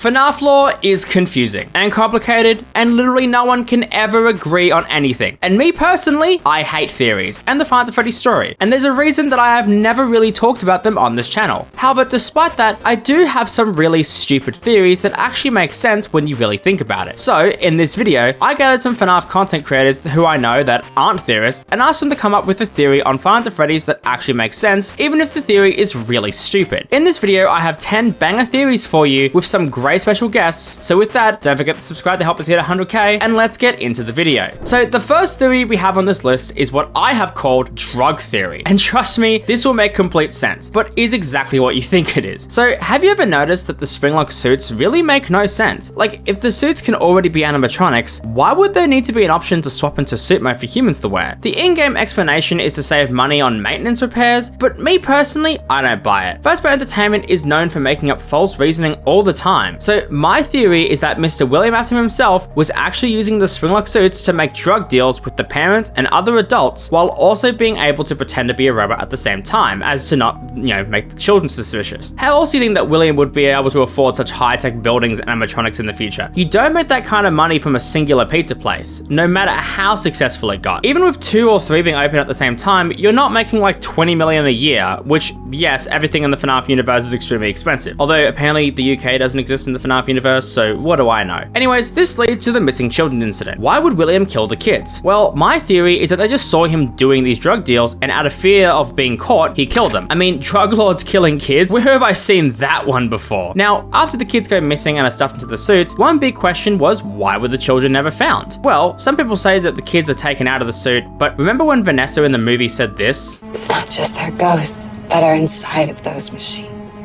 FNAF lore is confusing and complicated, and literally no one can ever agree on anything. And me personally, I hate theories and the Five Freddy's story, and there's a reason that I have never really talked about them on this channel. However, despite that, I do have some really stupid theories that actually make sense when you really think about it. So, in this video, I gathered some FNAF content creators who I know that aren't theorists and asked them to come up with a theory on Five Freddy's that actually makes sense, even if the theory is really stupid. In this video, I have 10 banger theories for you with some great special guests. So with that, don't forget to subscribe to help us hit 100k, and let's get into the video. So the first theory we have on this list is what I have called drug theory. And trust me, this will make complete sense, but is exactly what you think it is. So have you ever noticed that the spring-lock suits really make no sense? Like, if the suits can already be animatronics, why would there need to be an option to swap into suit mode for humans to wear? The in-game explanation is to save money on maintenance repairs, but me personally, I don't buy it. Fazbear Entertainment is known for making up false reasoning all the time. So my theory is that Mr. William Afton himself was actually using the spring-lock suits to make drug deals with the parents and other adults, while also being able to pretend to be a robot at the same time, as to not, make the children suspicious. How else do you think that William would be able to afford such high-tech buildings and animatronics in the future? You don't make that kind of money from a singular pizza place, no matter how successful it got. Even with 2 or 3 being open at the same time, you're not making like 20 million a year, which, yes, everything in the FNAF universe is extremely expensive. Although apparently the UK doesn't exist in the FNAF universe, so what do I know? Anyways, this leads to the missing children incident. Why would William kill the kids? Well, my theory is that they just saw him doing these drug deals, and out of fear of being caught, he killed them. I mean, drug lords killing kids? Where have I seen that one before? Now, after the kids go missing and are stuffed into the suits, one big question was, why were the children never found? Well, some people say that the kids are taken out of the suit, but remember when Vanessa in the movie said this? It's not just their ghosts that are inside of those machines.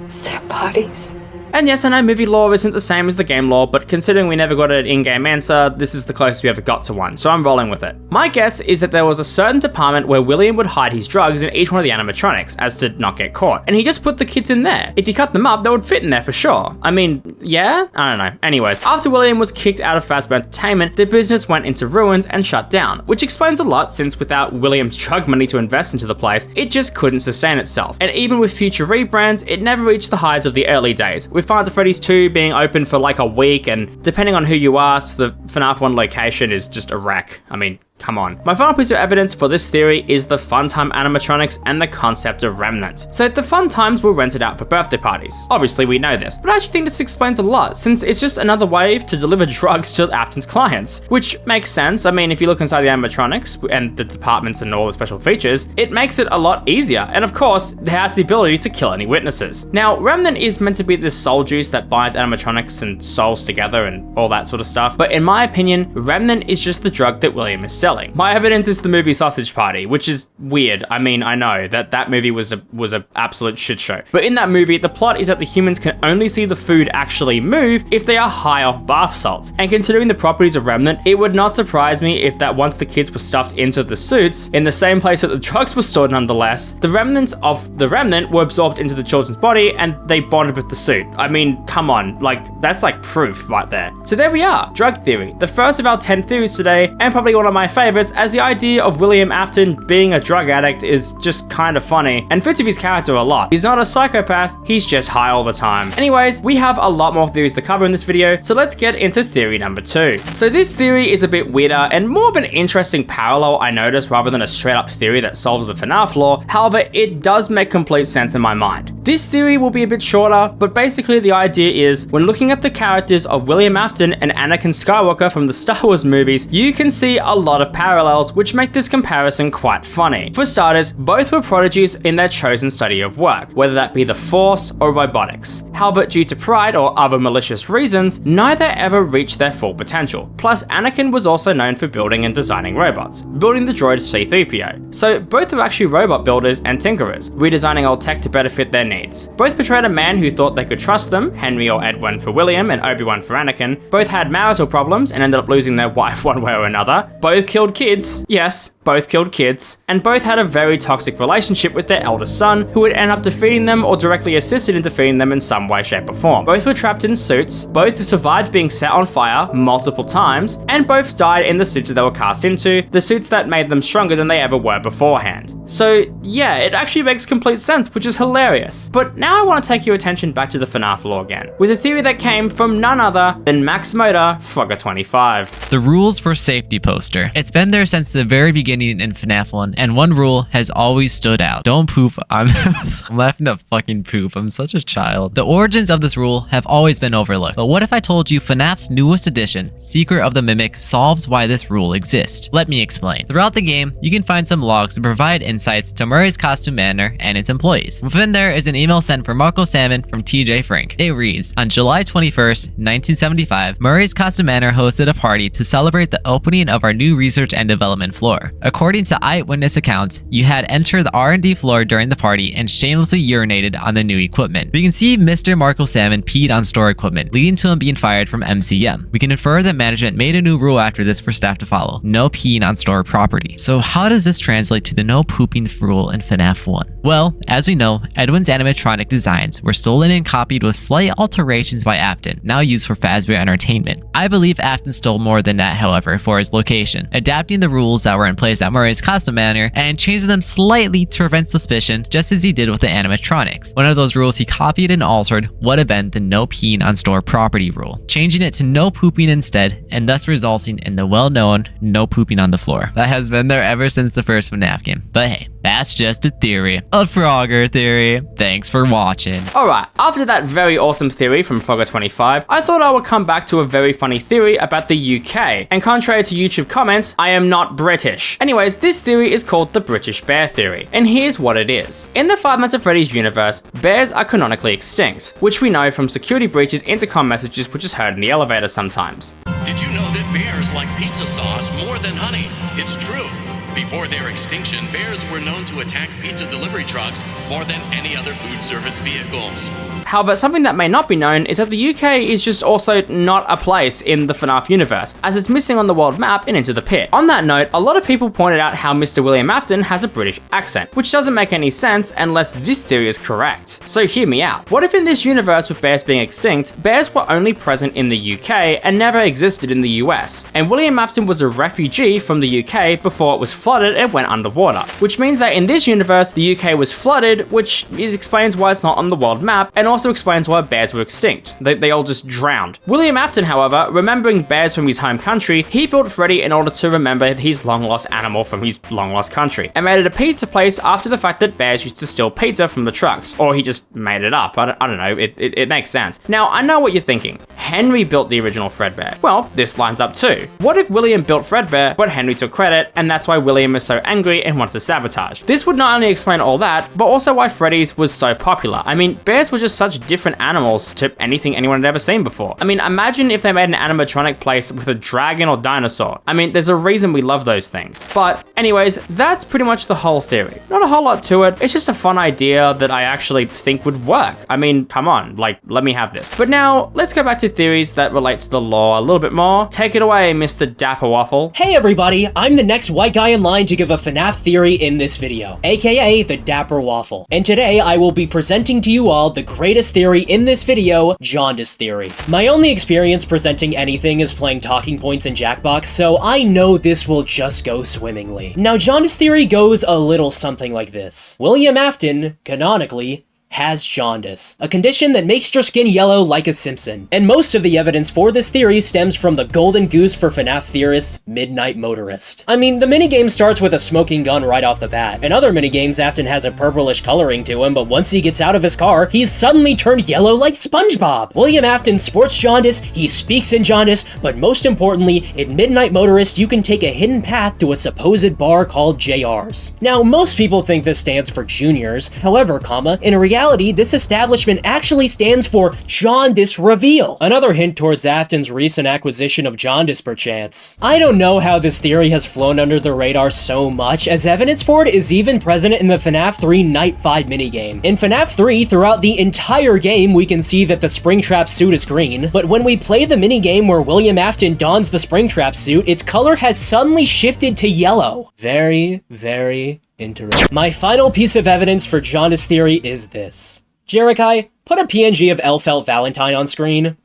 It's their bodies. And yes, I know movie lore isn't the same as the game lore, but considering we never got an in-game answer, this is the closest we ever got to one, so I'm rolling with it. My guess is that there was a certain department where William would hide his drugs in each one of the animatronics, as to not get caught, and he just put the kids in there. If you cut them up, they would fit in there for sure. I mean, yeah? I don't know. Anyways, after William was kicked out of Fazbear Entertainment, the business went into ruins and shut down, which explains a lot since without William's drug money to invest into the place, it just couldn't sustain itself. And even with future rebrands, it never reached the highs of the early days, with Five Freddy's 2 being open for like a week, and depending on who you ask, the FNAF 1 location is just a wreck. I mean, come on. My final piece of evidence for this theory is the Funtime animatronics and the concept of Remnant. So the Funtimes were rented out for birthday parties. Obviously we know this, but I actually think this explains a lot, since it's just another way to deliver drugs to Afton's clients, which makes sense. I mean, if you look inside the animatronics and the departments and all the special features, it makes it a lot easier. And of course, it has the ability to kill any witnesses. Now, Remnant is meant to be this soul juice that binds animatronics and souls together and all that sort of stuff, but in my opinion, Remnant is just the drug that William is selling. My evidence is the movie Sausage Party, which is weird. I mean, I know that movie was a absolute shit show. But in that movie, the plot is that the humans can only see the food actually move if they are high off bath salts. And considering the properties of Remnant, it would not surprise me if that once the kids were stuffed into the suits, in the same place that the drugs were stored nonetheless, the remnants of the Remnant were absorbed into the children's body and they bonded with the suit. I mean, come on, like, that's like proof right there. So there we are, drug theory. The first of our 10 theories today, and probably one of my favorites, as the idea of William Afton being a drug addict is just kind of funny and fits with his character a lot. He's not a psychopath, he's just high all the time. Anyways, we have a lot more theories to cover in this video, so let's get into theory number 2. So this theory is a bit weirder and more of an interesting parallel I noticed rather than a straight up theory that solves the FNAF lore. However, it does make complete sense in my mind. This theory will be a bit shorter, but basically the idea is when looking at the characters of William Afton and Anakin Skywalker from the Star Wars movies, you can see a lot of parallels which make this comparison quite funny. For starters, both were prodigies in their chosen study of work, whether that be the Force or robotics. However, due to pride or other malicious reasons, neither ever reached their full potential. Plus, Anakin was also known for building and designing robots, building the droid C-3PO. So both are actually robot builders and tinkerers, redesigning old tech to better fit their needs. Both portrayed a man who thought they could trust them, Henry or Edwin for William and Obi-Wan for Anakin. Both had marital problems and ended up losing their wife one way or another. Both killed kids, yes, both killed kids, and both had a very toxic relationship with their eldest son, who would end up defeating them or directly assisted in defeating them in some way, shape, or form. Both were trapped in suits, both survived being set on fire multiple times, and both died in the suits that they were cast into, the suits that made them stronger than they ever were beforehand. So yeah, it actually makes complete sense, which is hilarious. But now I want to take your attention back to the FNAF lore again, with a theory that came from none other than Max Motor Frogger25. The rules for safety poster. It's been there since the very beginning in FNAF 1, and one rule has always stood out. Don't poop on I'm laughing at fucking poop. I'm such a child. The origins of this rule have always been overlooked, but what if I told you FNAF's newest edition, Secret of the Mimic, solves why this rule exists? Let me explain. Throughout the game, you can find some logs that provide insights to Murray's costume manor and its employees. Within there is an email sent from Marco Salmon from TJ Frank. It reads, on July 21st, 1975, Murray's costume manor hosted a party to celebrate the opening of our new research and development floor. According to eyewitness accounts, you had entered the R&D floor during the party and shamelessly urinated on the new equipment. We can see Mr. Marco Salmon peed on store equipment, leading to him being fired from MCM. We can infer that management made a new rule after this for staff to follow: no peeing on store property. So how does this translate to the no pooping rule in FNAF 1? Well, as we know, Edwin's animatronic designs were stolen and copied with slight alterations by Afton, now used for Fazbear Entertainment. I believe Afton stole more than that, however, for his location, adapting the rules that were in place at Murray's costume manor and changing them slightly to prevent suspicion, just as he did with the animatronics. One of those rules he copied and altered would have been the no peeing on store property rule, changing it to no pooping instead, and thus resulting in the well-known no pooping on the floor. That has been there ever since the first FNAF game. But hey, that's just a theory. A Frogger theory. Thanks for watching. Alright, after that very awesome theory from Frogger25, I thought I would come back to a very funny theory about the UK, and contrary to YouTube comments, I am not British. Anyways, this theory is called the British Bear Theory, and here's what it is. In the Five Nights at Freddy's universe, bears are canonically extinct, which we know from security breaches, intercom messages, which is heard in the elevator sometimes. Did you know that bears like pizza sauce more than honey? It's true. Before their extinction, bears were known to attack pizza delivery trucks more than any other food service vehicles. However, something that may not be known is that the UK is just also not a place in the FNAF universe, as it's missing on the world map in Into the Pit. On that note, a lot of people pointed out how Mr. William Afton has a British accent, which doesn't make any sense unless this theory is correct. So hear me out. What if in this universe with bears being extinct, bears were only present in the UK and never existed in the US, and William Afton was a refugee from the UK before it was flooded and went underwater, which means that in this universe, the UK was flooded, which explains why it's not on the world map, and also explains why bears were extinct. They all just drowned. William Afton, however, remembering bears from his home country, he built Freddy in order to remember his long-lost animal from his long-lost country, and made it a pizza place after the fact that bears used to steal pizza from the trucks, or he just made it up. I don't know, it makes sense. Now, I know what you're thinking. Henry built the original Fredbear. Well, this lines up too. What if William built Fredbear, but Henry took credit, and that's why William is so angry and wants to sabotage? This would not only explain all that, but also why Freddy's was so popular. I mean, bears were just such different animals to anything anyone had ever seen before. I mean, imagine if they made an animatronic place with a dragon or dinosaur. I mean, there's a reason we love those things. But anyways, that's pretty much the whole theory. Not a whole lot to it. It's just a fun idea that I actually think would work. I mean, come on, like, let me have this. But now, let's go back to theories that relate to the lore a little bit more. Take it away, Mr. DapperWaffle. Hey everybody, I'm the next white guy in line to give a FNAF theory in this video, aka TheDapperWaffle. And today I will be presenting to you all the greatest theory in this video, jaundice theory. My only experience presenting anything is playing talking points in Jackbox, so I know this will just go swimmingly. Now, jaundice theory goes a little something like this. William Afton, canonically, has jaundice, a condition that makes your skin yellow like a Simpson. And most of the evidence for this theory stems from the golden goose for FNAF theorists, Midnight Motorist. I mean, the minigame starts with a smoking gun right off the bat. In other minigames, Afton has a purplish coloring to him, but once he gets out of his car, he's suddenly turned yellow like SpongeBob. William Afton sports jaundice, he speaks in jaundice, but most importantly, in Midnight Motorist, you can take a hidden path to a supposed bar called JR's. Now, most people think this stands for juniors. However, in reality, reality, this establishment actually stands for Jaundice Reveal. Another hint towards Afton's recent acquisition of Jaundice, perchance. I don't know how this theory has flown under the radar so much, as evidence for it is even present in the FNAF 3 Night 5 minigame. In FNAF 3, throughout the entire game, we can see that the Springtrap suit is green, but when we play the minigame where William Afton dons the Springtrap suit, its color has suddenly shifted to yellow. Very, very interesting. My final piece of evidence for Jaundice theory is this. Jerakai, put a PNG of Elfelt Valentine on screen.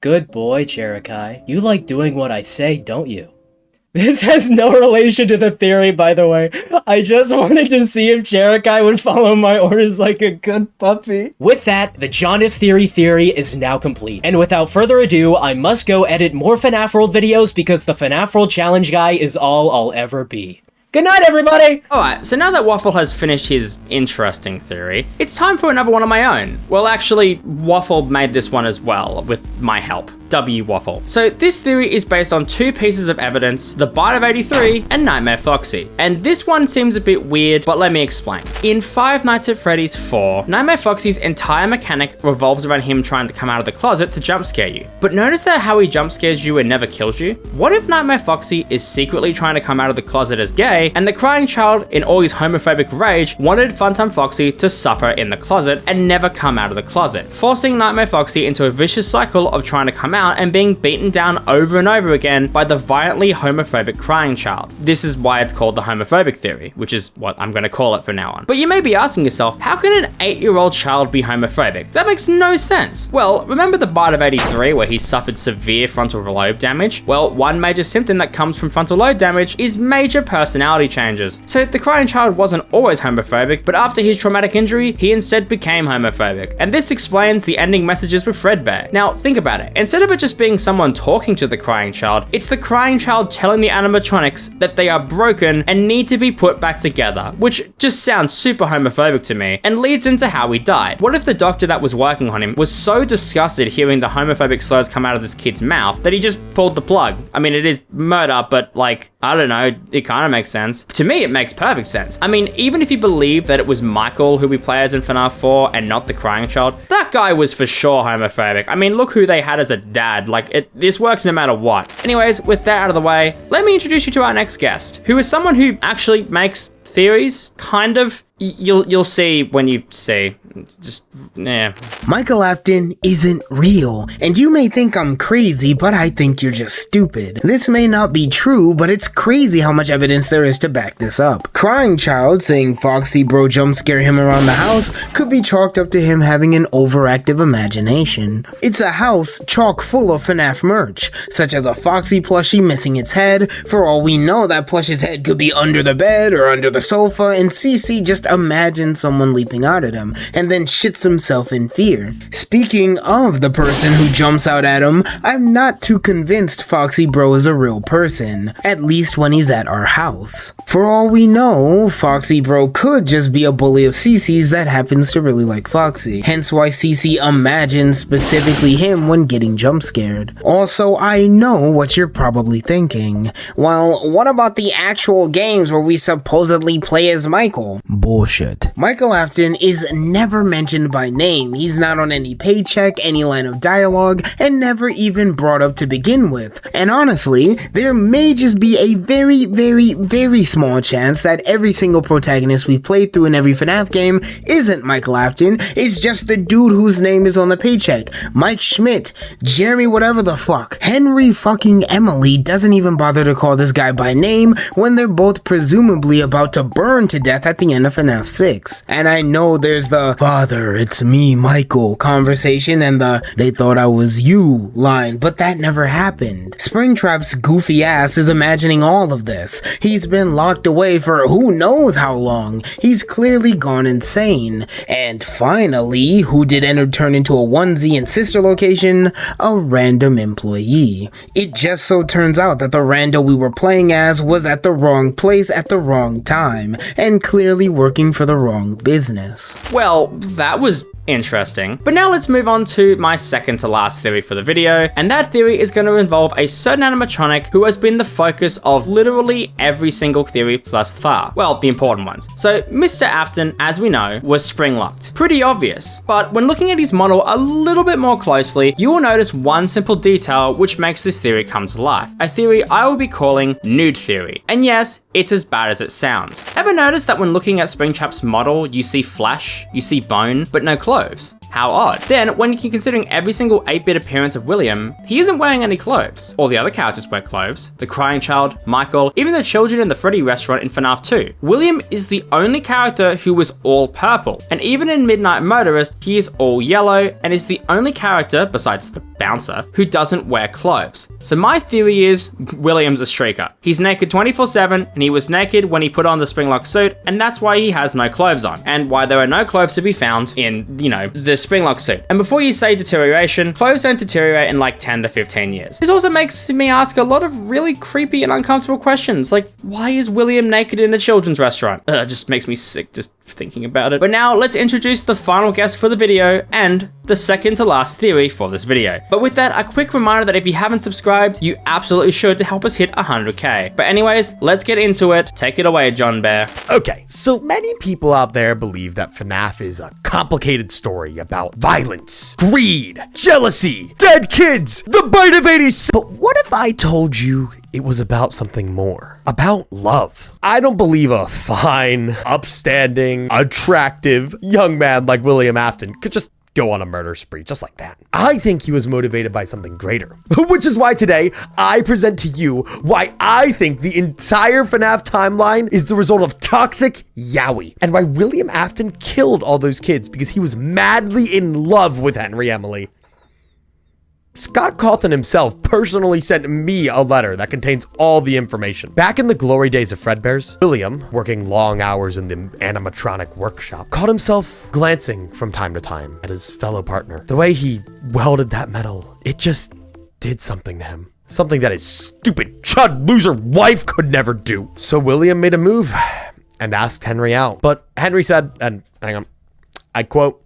Good boy, Jerakai. You like doing what I say, don't you? This has no relation to the theory, by the way. I just wanted to see if Jerakai would follow my orders like a good puppy. With that, the Jaundice theory is now complete. And without further ado, I must go edit more FNAF World videos because the FNAF World Challenge guy is all I'll ever be. Good night, everybody! Alright, so now that Waffle has finished his interesting theory, it's time for another one of my own. Well, actually, Waffle made this one as well, with my help. Waffle. So this theory is based on two pieces of evidence, the Bite of 83 and Nightmare Foxy. And this one seems a bit weird, but let me explain. In Five Nights at Freddy's 4, Nightmare Foxy's entire mechanic revolves around him trying to come out of the closet to jump scare you. But notice that how he jump scares you and never kills you? What if Nightmare Foxy is secretly trying to come out of the closet as gay, and the crying child, in all his homophobic rage, wanted Funtime Foxy to suffer in the closet and never come out of the closet, forcing Nightmare Foxy into a vicious cycle of trying to come out and being beaten down over and over again by the violently homophobic crying child. This is why it's called the homophobic theory, which is what I'm going to call it from now on. But you may be asking yourself, how can an 8-year-old child be homophobic? That makes no sense. Well, remember the Bite of 83 where he suffered severe frontal lobe damage? Well, one major symptom that comes from frontal lobe damage is major personality changes. So the crying child wasn't always homophobic, but after his traumatic injury, he instead became homophobic. And this explains the ending messages with Fredbear. Now, think about it. Instead of it just being someone talking to the crying child, it's the crying child telling the animatronics that they are broken and need to be put back together, which just sounds super homophobic to me and leads into how he died. What if the doctor that was working on him was so disgusted hearing the homophobic slurs come out of this kid's mouth that he just pulled the plug? I mean, it is murder, but like, I don't know, it kind of makes sense. To me, it makes perfect sense. I mean, even if you believe that it was Michael who we play as in FNAF 4 and not the crying child, that guy was for sure homophobic. I mean, look who they had as a dad. Like, this works no matter what. Anyways, with that out of the way, let me introduce you to our next guest, who is someone who actually makes theories, kind of. You'll see when you see. Just, yeah. Michael Afton isn't real, and you may think I'm crazy, but I think you're just stupid. This may not be true, but it's crazy how much evidence there is to back this up. Crying child saying Foxy bro jump scare him around the house could be chalked up to him having an overactive imagination. It's a house chock full of FNAF merch, such as a Foxy plushie missing its head. For all we know, that plushie's head could be under the bed or under the sofa, and CC just imagines someone leaping out at him, and then shits himself in fear. Speaking of the person who jumps out at him, I'm not too convinced Foxy Bro is a real person, at least when he's at our house. For all we know, Foxy Bro could just be a bully of Cece's that happens to really like Foxy, hence why Cece imagines specifically him when getting jump scared. Also, I know what you're probably thinking. Well, what about the actual games where we supposedly play as Michael? Bullshit. Michael Afton is never mentioned by name. He's not on any paycheck, any line of dialogue, and never even brought up to begin with. And honestly, there may just be a very, very, very small chance that every single protagonist we play through in every FNAF game isn't Michael Afton. It's just the dude whose name is on the paycheck. Mike Schmidt, Jeremy whatever the fuck. Henry fucking Emily doesn't even bother to call this guy by name when they're both presumably about to burn to death at the end of FNAF 6. And I know there's the "Father, it's me, Michael" conversation and the "they thought I was you" line, but that never happened. Springtrap's goofy ass is imagining all of this. He's been locked away for who knows how long. He's clearly gone insane. And finally, who did turn into a onesie and sister location? A random employee. It just so turns out that the rando we were playing as was at the wrong place at the wrong time, and clearly working for the wrong business. Well, that was Interesting. But now let's move on to my second to last theory for the video, and that theory is going to involve a certain animatronic who has been the focus of literally every single theory thus far. Well, the important ones. So Mr. Afton, as we know, was spring-locked. Pretty obvious. But when looking at his model a little bit more closely, you will notice one simple detail which makes this theory come to life. A theory I will be calling Nude Theory. And yes, it's as bad as it sounds. Ever notice that when looking at Springtrap's model, you see flesh, you see bone, but no clothes? How odd. Then, when you're considering every single 8-bit appearance of William, he isn't wearing any clothes. All the other characters wear clothes. The Crying Child, Michael, even the children in the Freddy restaurant in FNAF 2. William is the only character who was all purple. And even in Midnight Motorist, he is all yellow and is the only character, besides the bouncer, who doesn't wear clothes. So my theory is William's a streaker. He's naked 24/7 and he was naked when he put on the Springlock suit, and that's why he has no clothes on. And why there are no clothes to be found in, the Springlock suit. And before you say deterioration, clothes don't deteriorate in like 10 to 15 years. This also makes me ask a lot of really creepy and uncomfortable questions, like why is William naked in a children's restaurant? It just makes me sick just thinking about it. But now let's introduce the final guest for the video and the second to last theory for this video. But with that, a quick reminder that if you haven't subscribed, you absolutely should to help us hit 100k. But anyways, let's get into it. Take it away, John Bear. Okay, so many people out there believe that FNAF is a complicated story about violence, greed, jealousy, dead kids, the bite of 80s. But what if I told you it was about something more? About love. I don't believe a fine, upstanding, attractive young man like William Afton could just go on a murder spree just like that. I think he was motivated by something greater, which is why today I present to you why I think the entire FNAF timeline is the result of toxic yaoi, and why William Afton killed all those kids because he was madly in love with Henry Emily. Scott Cawthon himself personally sent me a letter that contains all the information. Back in the glory days of Fredbear's, William, working long hours in the animatronic workshop, caught himself glancing from time to time at his fellow partner. The way he welded that metal, it just did something to him. Something that his stupid chud loser wife could never do. So William made a move and asked Henry out. But Henry said, and hang on, I quote,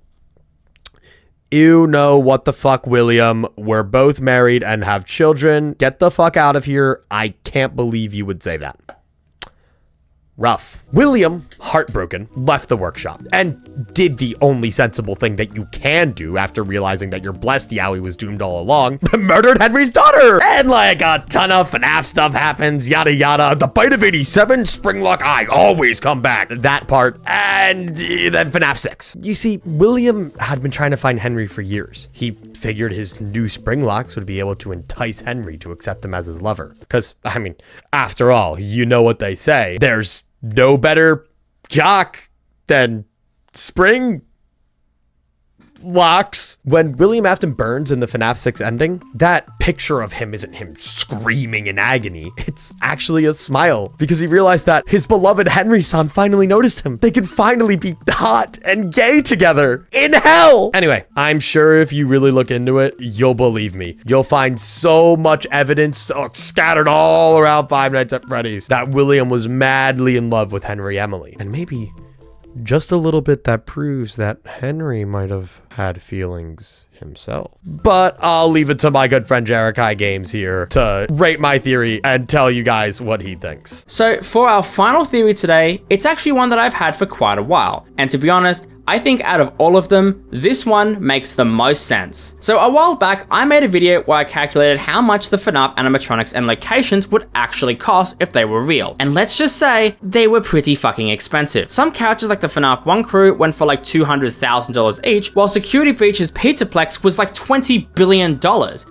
"You know what the fuck, William? We're both married and have children. Get the fuck out of here. I can't believe you would say that." Rough. William, heartbroken, left the workshop and did the only sensible thing that you can do after realizing that your blessed yaoi was doomed all along, murdered Henry's daughter. And like a ton of FNAF stuff happens, yada yada, the bite of 87, Springlock, I always come back, that part, and then FNAF 6. You see, William had been trying to find Henry for years. He figured his new Springlocks would be able to entice Henry to accept him as his lover. Because, I mean, after all, you know what they say, there's no better cock than Spring locks. When William Afton burns in the FNAF 6 ending, that picture of him isn't him screaming in agony. It's actually a smile because he realized that his beloved Henry-san finally noticed him. They could finally be hot and gay together in hell. Anyway, I'm sure if you really look into it, you'll believe me. You'll find so much evidence scattered all around Five Nights at Freddy's that William was madly in love with Henry Emily. And maybe just a little bit that proves that Henry might have had feelings himself. But I'll leave it to my good friend jerakaigamez here to rate my theory and tell you guys what he thinks. So for our final theory today, it's actually one that I've had for quite a while. And to be honest, I think out of all of them, this one makes the most sense. So a while back, I made a video where I calculated how much the FNAF animatronics and locations would actually cost if they were real. And let's just say, they were pretty fucking expensive. Some characters like the FNAF 1 crew went for like $200,000 each, while Security Breach's Pizzaplex was like $20 billion.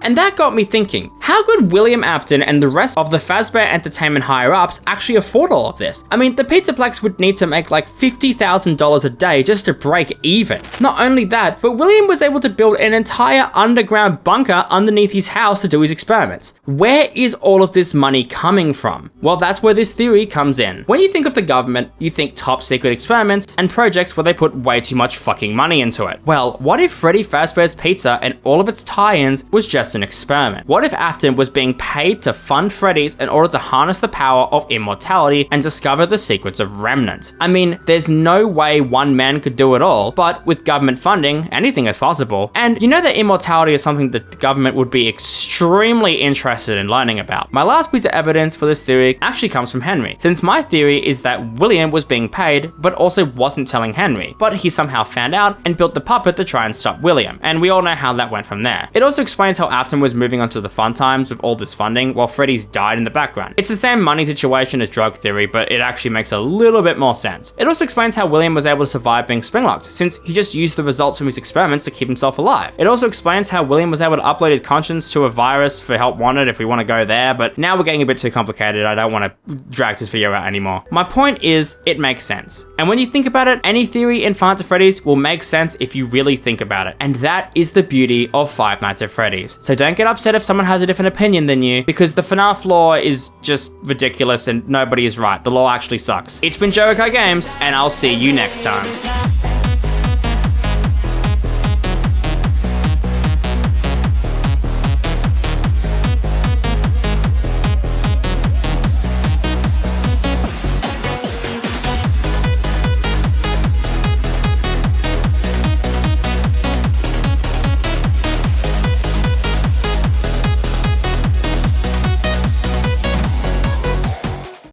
And that got me thinking, how could William Afton and the rest of the Fazbear Entertainment higher-ups actually afford all of this? I mean, the Pizzaplex would need to make like $50,000 a day just to break even. Not only that, but William was able to build an entire underground bunker underneath his house to do his experiments. Where is all of this money coming from? Well, that's where this theory comes in. When you think of the government, you think top secret experiments and projects where they put way too much fucking money into it. Well, what if Freddy Fazbear's Pizza and all of its tie-ins was just an experiment? What if Afton was being paid to fund Freddy's in order to harness the power of immortality and discover the secrets of Remnant? I mean, there's no way one man could do do it all, but with government funding, anything is possible. And you know that immortality is something that the government would be extremely interested in learning about. My last piece of evidence for this theory actually comes from Henry, since my theory is that William was being paid, but also wasn't telling Henry, but he somehow found out and built the puppet to try and stop William, and we all know how that went from there. It also explains how Afton was moving on to the fun times with all this funding, while Freddy's died in the background. It's the same money situation as drug theory, but it actually makes a little bit more sense. It also explains how William was able to survive being springlocked, since he just used the results from his experiments to keep himself alive. It also explains how William was able to upload his conscience to a virus for help wanted if we want to go there, but now we're getting a bit too complicated. I don't want to drag this video out anymore. My point is, it makes sense. And when you think about it, any theory in Five Nights at Freddy's will make sense if you really think about it. And that is the beauty of Five Nights at Freddy's. So don't get upset if someone has a different opinion than you, because the FNAF law is just ridiculous and nobody is right. The law actually sucks. It's been jerakaigamez, and I'll see you next time.